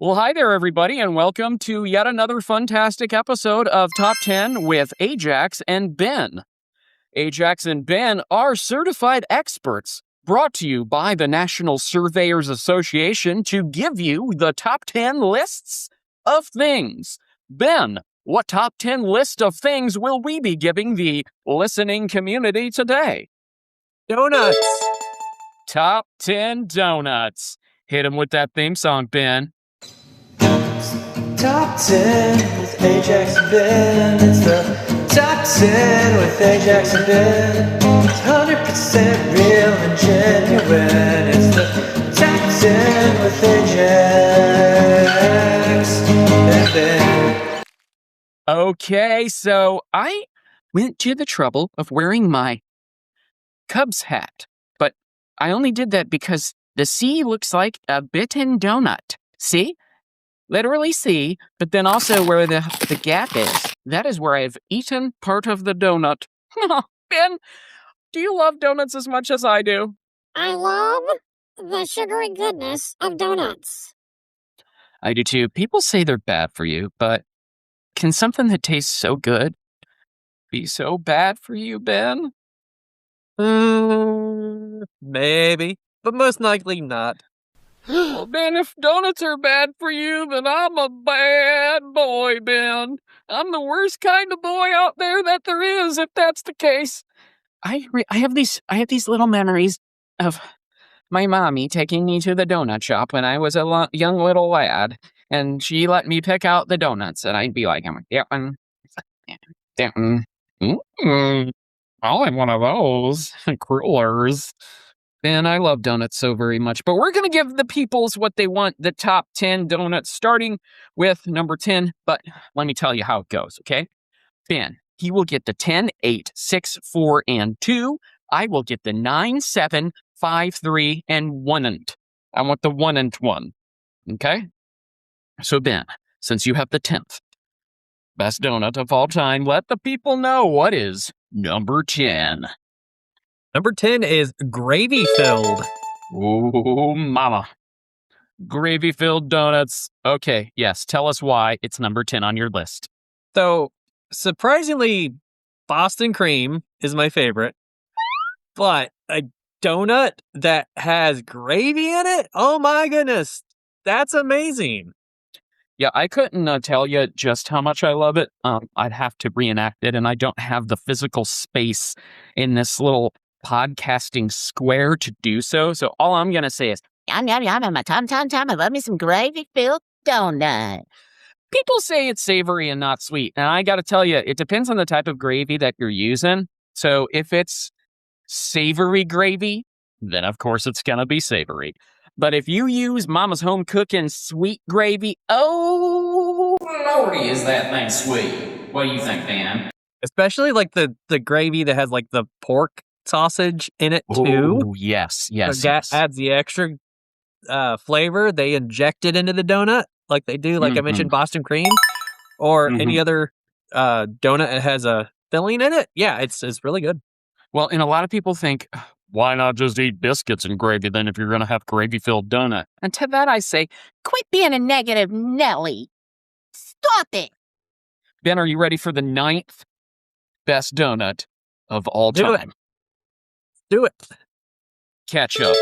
Well, hi there, everybody, and welcome to yet another fantastic episode of Top 10 with aJaX and Ben. aJaX and Ben are certified experts brought to you by the National Surveyors Association to give you the top 10 lists of things. Ben, what top 10 list of things will we be giving the listening community today? Donuts. Top 10 donuts. Hit him with that theme song, Ben. Top 10 with aJaX and Ben. It's the Top 10 with aJaX and Ben. It's 100% real and genuine. It's the Top 10 with aJaX and Ben. Okay, so I went to the trouble of wearing my Cubs hat, but I only did that because the C looks like a bitten donut. See? Literally see, but then also where the gap is. That is where I've eaten part of the donut. Ben, do you love donuts as much as I do? I love the sugary goodness of donuts. I do too. People say they're bad for you, but can something that tastes so good be so bad for you, Ben? Maybe, but most likely not. Well, Ben, if donuts are bad for you, then I'm a bad boy, Ben. I'm the worst kind of boy out there that there is, if that's the case. I have these little memories of my mommy taking me to the donut shop when I was a young little lad, and she let me pick out the donuts, and I'd be like, that one. I'll have one of those. Crullers. Ben, I love donuts so very much, but we're going to give the peoples what they want, the top 10 donuts, starting with number 10, but let me tell you how it goes, okay? Ben, he will get the 10, 8, 6, 4, and 2. I will get the 9, 7, 5, 3, and 1. I want the 1 one, okay? So Ben, since you have the 10th best donut of all time, let the people know what is number 10. Number 10 is gravy-filled. Ooh, mama. Gravy-filled donuts. Okay, yes, tell us why it's number 10 on your list. So, surprisingly, Boston cream is my favorite. But a donut that has gravy in it? Oh my goodness. That's amazing. Yeah, I couldn't tell you just how much I love it. I'd have to reenact it, and I don't have the physical space in this little podcasting square to do so. So all I'm going to say is, Yum, yum, yum, I'm a tom. I love me some gravy-filled donut. people say it's savory and not sweet. And I got to tell you, it depends on the type of gravy that you're using. So if it's savory gravy, then of course it's going to be savory. But if you use Mama's home cooking sweet gravy, oh, lordy, is that thing sweet. What do you think, Dan? Especially like the gravy that has like the pork sausage in it too. Oh, yes. Adds the extra flavor. They inject it into the donut like they do, like I mentioned, Boston cream or any other donut that has a filling in it. Yeah, it's really good. Well, and a lot of people think, why not just eat biscuits and gravy then if you're going to have gravy-filled donut? And to that I say, Quit being a negative Nelly. Stop it. Ben, are you ready for the 9th best donut of all time? Do it. Ketchup.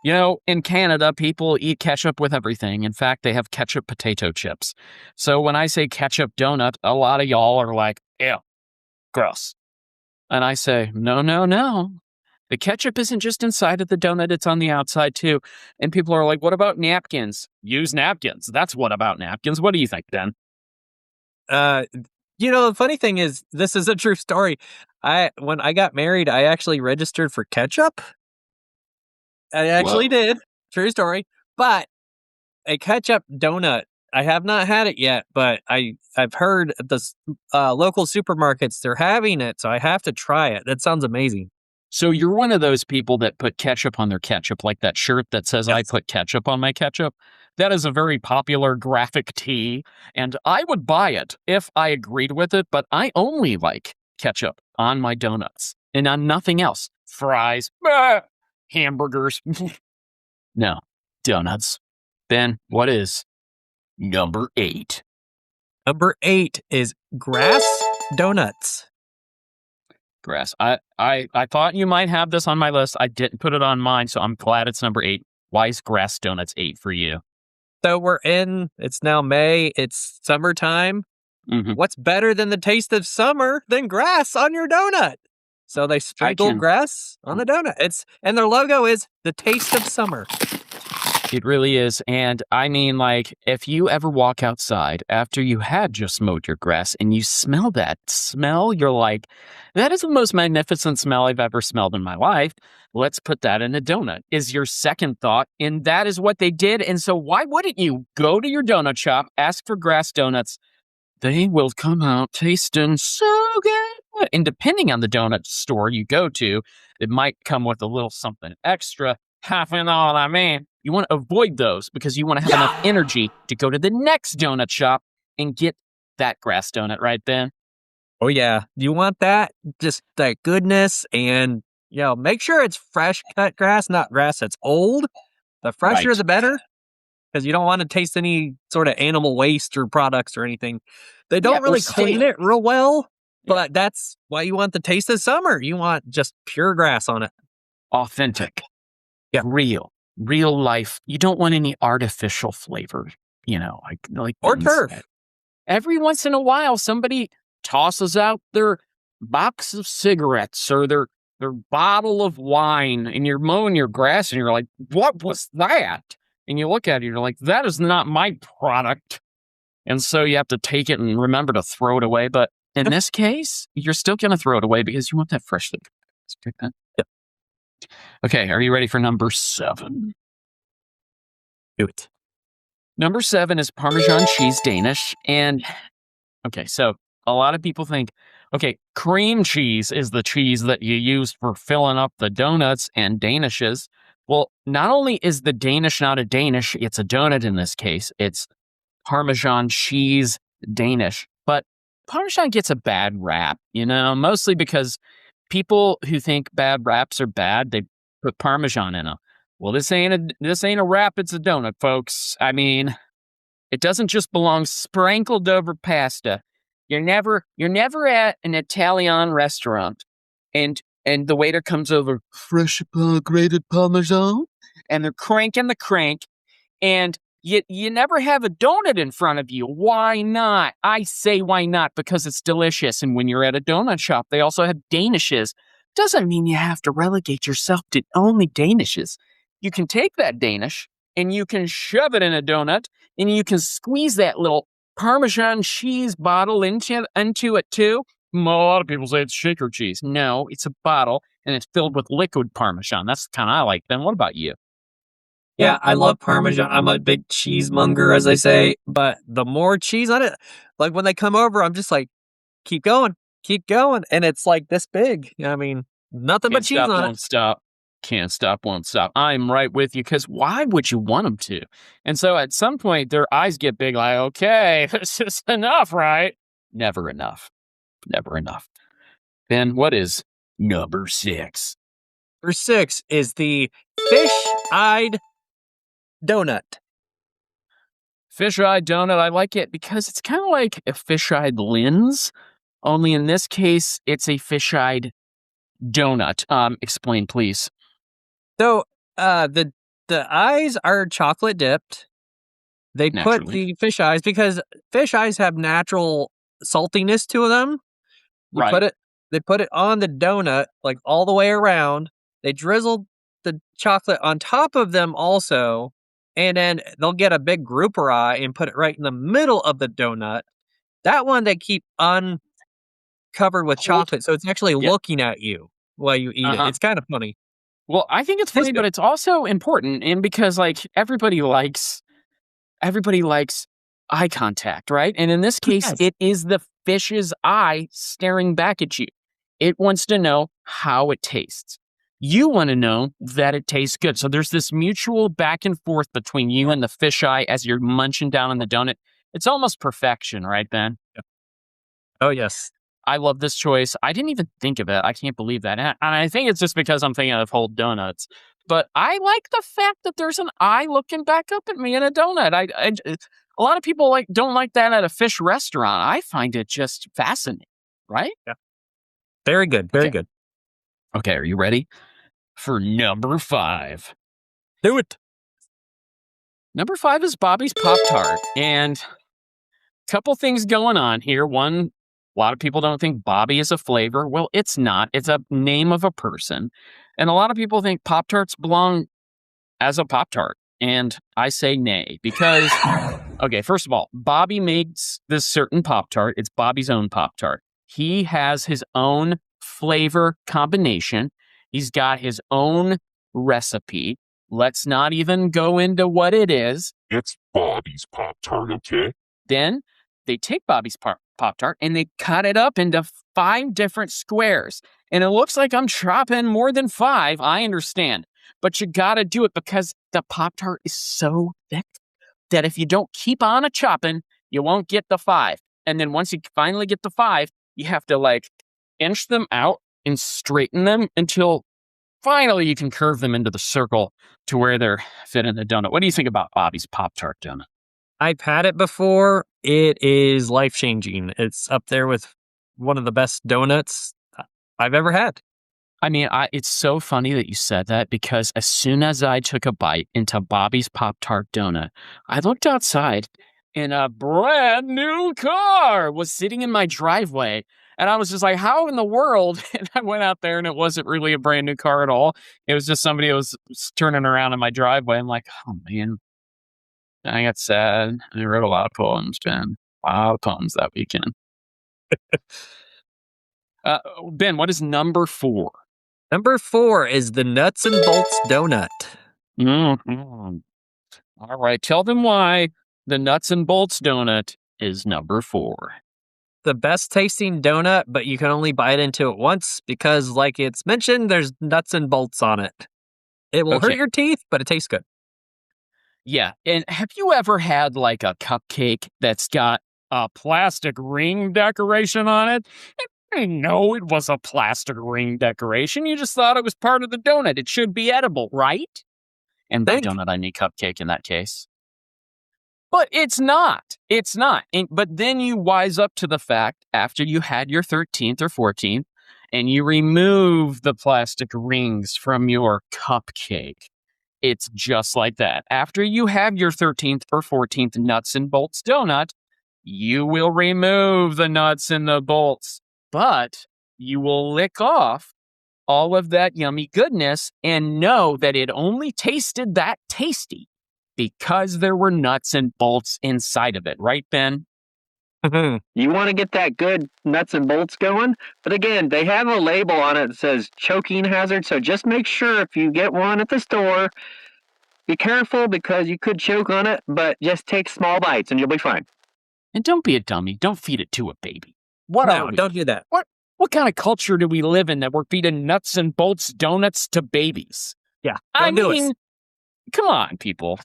You know, in Canada, people eat ketchup with everything. In fact, they have ketchup potato chips. So when I say ketchup donut, a lot of y'all are like, ew, gross. And I say, no. The ketchup isn't just inside of the donut, it's on the outside too. And people are like, what about napkins? Use napkins. That's what about napkins. What do you think, Ben? The funny thing is, this is a true story. When I got married, I actually registered for ketchup. I actually did. True story. But a ketchup donut, I have not had it yet, but I've heard at the local supermarkets, they're having it, so I have to try it. That sounds amazing. So you're one of those people that put ketchup on their ketchup, like that shirt that says, Yes. I put ketchup on my ketchup. That is a very popular graphic tee, and I would buy it if I agreed with it, but I only like ketchup on my donuts and on nothing else. Fries, hamburgers. No, donuts. Ben, what is Number 8. Number 8 is grass donuts. Grass. I thought you might have this on my list. I didn't put it on mine, so I'm glad it's number 8. Why is grass donuts 8 for you? So it's now May, it's summertime. Mhm. What's better than the taste of summer than grass on your donut? So they sprinkle grass on the donut. And their logo is the taste of summer. It really is. And I mean, like, if you ever walk outside after you had just mowed your grass and you smell that smell, you're like, that is the most magnificent smell I've ever smelled in my life. Let's put that in a donut, is your second thought. And that is what they did. And so why wouldn't you go to your donut shop, ask for grass donuts? They will come out tasting so good. And depending on the donut store you go to, it might come with a little something extra. Half and all I mean. You want to avoid those because you want to have enough energy to go to the next donut shop and get that grass donut right then. Oh, yeah. You want that? Just that goodness and, make sure it's fresh cut grass, not grass that's old. The fresher, Right. the better. Because you don't want to taste any sort of animal waste or products or anything. They don't really clean it real well, but that's why you want the taste of summer. You want just pure grass on it. Authentic. Yeah. Real life. You don't want any artificial flavor, like Or things turf. Every once in a while, somebody tosses out their box of cigarettes or their bottle of wine, and you're mowing your grass, and you're like, "What was that?" And you look at it, and you're like, "That is not my product." And so you have to take it and remember to throw it away. But in this case, you're still going to throw it away because you want that fresh thing. Yep. Okay, are you ready for number 7? Do it. Number 7 is Parmesan cheese Danish. And okay, so a lot of people think, okay, cream cheese is the cheese that you use for filling up the donuts and Danishes. Well, not only is the Danish not a Danish, it's a donut in this case. It's Parmesan cheese Danish. But Parmesan gets a bad rap, mostly because people who think bad wraps are bad, they put Parmesan in them. Well, this ain't a wrap, it's a donut, folks. I mean, it doesn't just belong sprinkled over pasta. You're never at an Italian restaurant and the waiter comes over, fresh grated Parmesan, and they're cranking the crank, and you never have a donut in front of you. Why not? I say why not, because it's delicious. And when you're at a donut shop, they also have Danishes. Doesn't mean you have to relegate yourself to only Danishes. You can take that Danish and you can shove it in a donut and you can squeeze that little Parmesan cheese bottle into it too. A lot of people say it's shaker cheese. No, it's a bottle and it's filled with liquid Parmesan. That's the kind I like. Then what about you? Yeah, I love Parmesan. I'm a big cheesemonger, as they say. But the more cheese on it, like when they come over, I'm just like, keep going. And it's like this big. I mean, nothing but cheese on it. Won't stop. Can't stop, won't stop. I'm right with you, because why would you want them to? And so at some point, their eyes get big, like, okay, this is enough, right? Never enough. Never enough. Ben, what is number 6? Number 6 is the fish-eyed donut. Fish-eyed donut, I like it because it's kind of like a fish-eyed lens, only in this case, it's a fish-eyed donut. Explain, please. So, the eyes are chocolate dipped. They put the fish eyes because fish eyes have natural saltiness to them. Right. They put it on the donut, like all the way around. They drizzle the chocolate on top of them also, and then they'll get a big grouper eye and put it right in the middle of the donut. That one they keep uncovered with chocolate, so it's actually looking at you while you eat it. It's kind of funny. Well, I think it's funny, but it's also important, and because everybody likes eye contact, right? And in this case, it is the fish's eye staring back at you. It wants to know how it tastes. You want to know that it tastes good. So there's this mutual back and forth between you and the fish eye as you're munching down on the donut. It's almost perfection, right, Ben? Oh, yes. I love this choice. I didn't even think of it. I can't believe that. And I think it's just because I'm thinking of whole donuts. But I like the fact that there's an eye looking back up at me in a donut. A lot of people don't like that at a fish restaurant. I find it just fascinating, right? Yeah. Very good. Very Okay. good. Okay, are you ready for number 5? Do it. Number 5 is Bobby's Pop-Tart. And a couple things going on here. One, a lot of people don't think Bobby is a flavor. Well, it's not. It's a name of a person. And a lot of people think Pop-Tarts belong as a Pop-Tart. And I say nay because, okay, first of all, Bobby makes this certain Pop-Tart. It's Bobby's own Pop-Tart. He has his own flavor combination. He's got his own recipe. Let's not even go into what it is. It's Bobby's Pop-Tart, okay? Then they take Bobby's Pop-Tart and they cut it up into 5 different squares. And it looks like I'm chopping more than 5. I understand. But you got to do it because the Pop-Tart is so thick that if you don't keep on chopping, you won't get the 5. And then once you finally get the 5, you have to inch them out and straighten them until finally you can curve them into the circle to where they're fit in the donut. What do you think about Bobby's Pop-Tart donut? I've had it before. It is life-changing. It's up there with one of the best donuts I've ever had. I mean, it's so funny that you said that because as soon as I took a bite into Bobby's Pop-Tart donut, I looked outside and a brand new car was sitting in my driveway. And I was just like, how in the world? And I went out there and it wasn't really a brand new car at all. It was just somebody who was turning around in my driveway. I'm like, oh man. And I got sad. And I wrote a lot of poems, Ben. A lot of poems that weekend. Ben, what is number 4? Number 4 is the Nuts and Bolts donut. Mm-hmm. All right. Tell them why the Nuts and Bolts donut is number 4. The best tasting donut, but you can only bite into it once because, like it's mentioned, there's nuts and bolts on it. It will hurt your teeth, but it tastes good. Yeah. And have you ever had a cupcake that's got a plastic ring decoration on it? I didn't know it was a plastic ring decoration. You just thought it was part of the donut. It should be edible, right? And by donut, I mean cupcake in that case. But it's not. It's not. But then you wise up to the fact after you had your 13th or 14th and you remove the plastic rings from your cupcake. It's just like that. After you have your 13th or 14th nuts and bolts donut, you will remove the nuts and the bolts, but you will lick off all of that yummy goodness and know that it only tasted that tasty because there were nuts and bolts inside of it. Right, Ben? You want to get that good nuts and bolts going? But again, they have a label on it that says choking hazard, so just make sure if you get one at the store, be careful because you could choke on it, but just take small bites and you'll be fine. And don't be a dummy. Don't feed it to a baby. Don't do that. What kind of culture do we live in that we're feeding nuts and bolts donuts to babies? Yeah, do it. Come on, people.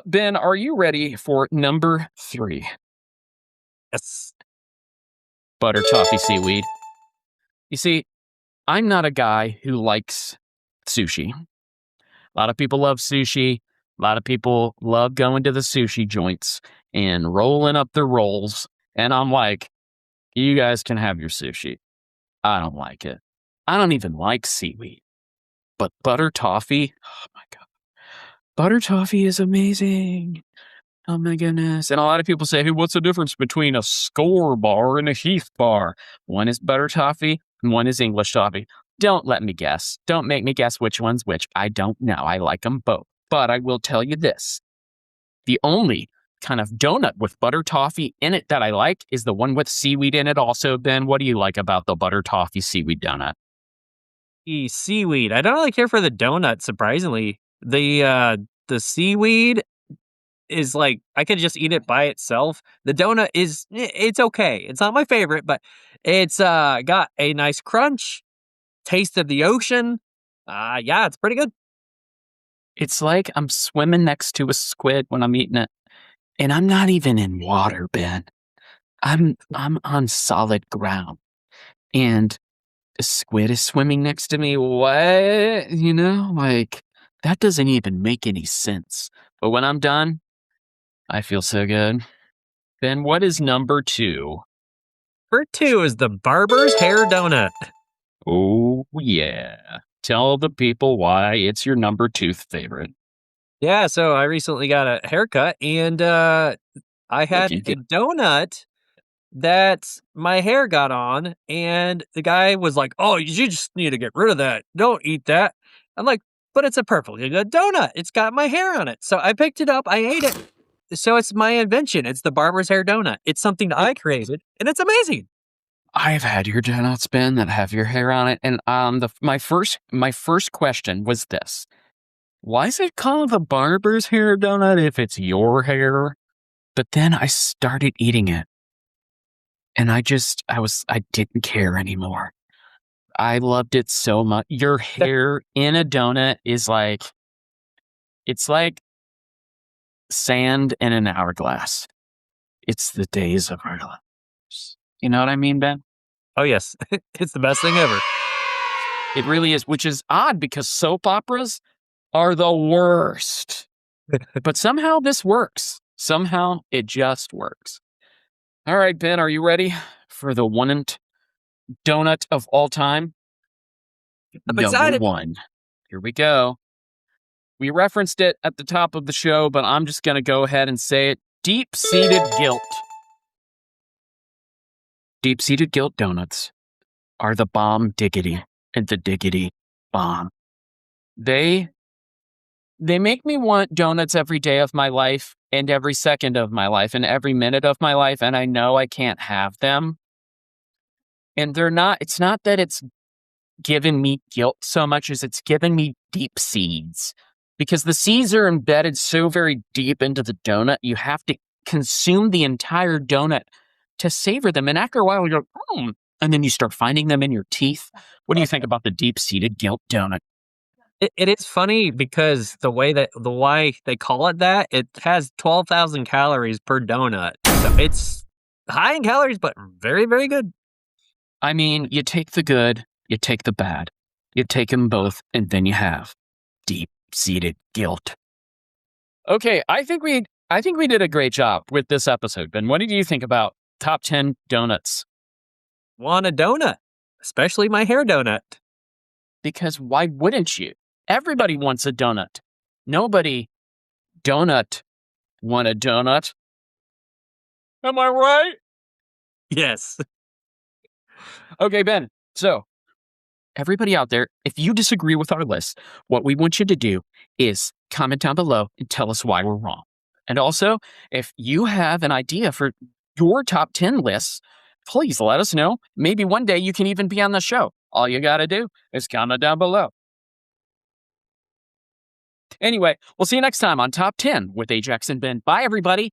Ben, are you ready for number 3? Yes. Butter toffee seaweed. You see, I'm not a guy who likes sushi. A lot of people love sushi. A lot of people love going to the sushi joints and rolling up their rolls. And I'm like, you guys can have your sushi. I don't like it. I don't even like seaweed. But butter toffee, oh my God. Butter toffee is amazing. Oh my goodness. And a lot of people say, hey, what's the difference between a Score bar and a Heath bar? One is butter toffee and one is English toffee. Don't let me guess. Don't make me guess which one's which. I don't know. I like them both. But I will tell you this. The only kind of donut with butter toffee in it that I like is the one with seaweed in it also. Ben, what do you like about the butter toffee seaweed donut? Seaweed. I don't really care for the donut, surprisingly. The seaweed is like, I could just eat it by itself. The donut it's okay. It's not my favorite, but it's got a nice crunch, taste of the ocean. Yeah, it's pretty good. It's like I'm swimming next to a squid when I'm eating it. And I'm not even in water, Ben. I'm on solid ground. And a squid is swimming next to me. What? That doesn't even make any sense. But when I'm done, I feel so good. Ben, what is number 2? Number 2 is the Barber's Hair Donut. Oh, yeah. Tell the people why it's your number 2 favorite. Yeah, so I recently got a haircut, and I had you a did. donut that my hair got on, and the guy was like, "Oh, you just need to get rid of that. Don't eat that." I'm like, "But it's a perfectly good donut. It's got my hair on it." So I picked it up, I ate it. So it's my invention. It's the Barber's Hair Donut. It's something that I created, and it's amazing. I've had your donuts, Ben, that have your hair on it, and my first question was this: why is it called the barber's hair donut if it's your hair? But then I started eating it, and I didn't care anymore. I loved it so much. Your hair in a donut is it's like sand in an hourglass. It's the days of our lives. You know what I mean, Ben? Oh, yes. It's the best thing ever. It really is, which is odd because soap operas are the worst. But somehow this works. Somehow it just works. All right, Ben, are you ready for the one donut of all time? I'm excited. Number 1. Here we go. We referenced it at the top of the show, but I'm just going to go ahead and say it. Deep-seated guilt. Deep-seated guilt donuts are the bomb diggity and the diggity bomb. They make me want donuts every day of my life and every second of my life and every minute of my life, and I know I can't have them. And it's not that it's given me guilt so much as it's given me deep seeds. Because the seeds are embedded so very deep into the donut, you have to consume the entire donut to savor them. And after a while, you're like, and then you start finding them in your teeth. What do you think about the deep-seated guilt donut? It is funny because why they call it that, it has 12,000 calories per donut. So it's high in calories, but very, very good. I mean, you take the good, you take the bad, you take them both, and then you have deep-seated guilt. Okay, I think we did a great job with this episode. Ben, what did you think about top 10 donuts? Want a donut, especially my hair donut. Because why wouldn't you? Everybody wants a donut. Nobody want a donut. Am I right? Yes. Okay, Ben. So, everybody out there, if you disagree with our list, what we want you to do is comment down below and tell us why we're wrong. And also, if you have an idea for your top 10 lists, please let us know. Maybe one day you can even be on the show. All you got to do is comment down below. Anyway, we'll see you next time on Top 10 with aJaX and Ben. Bye, everybody.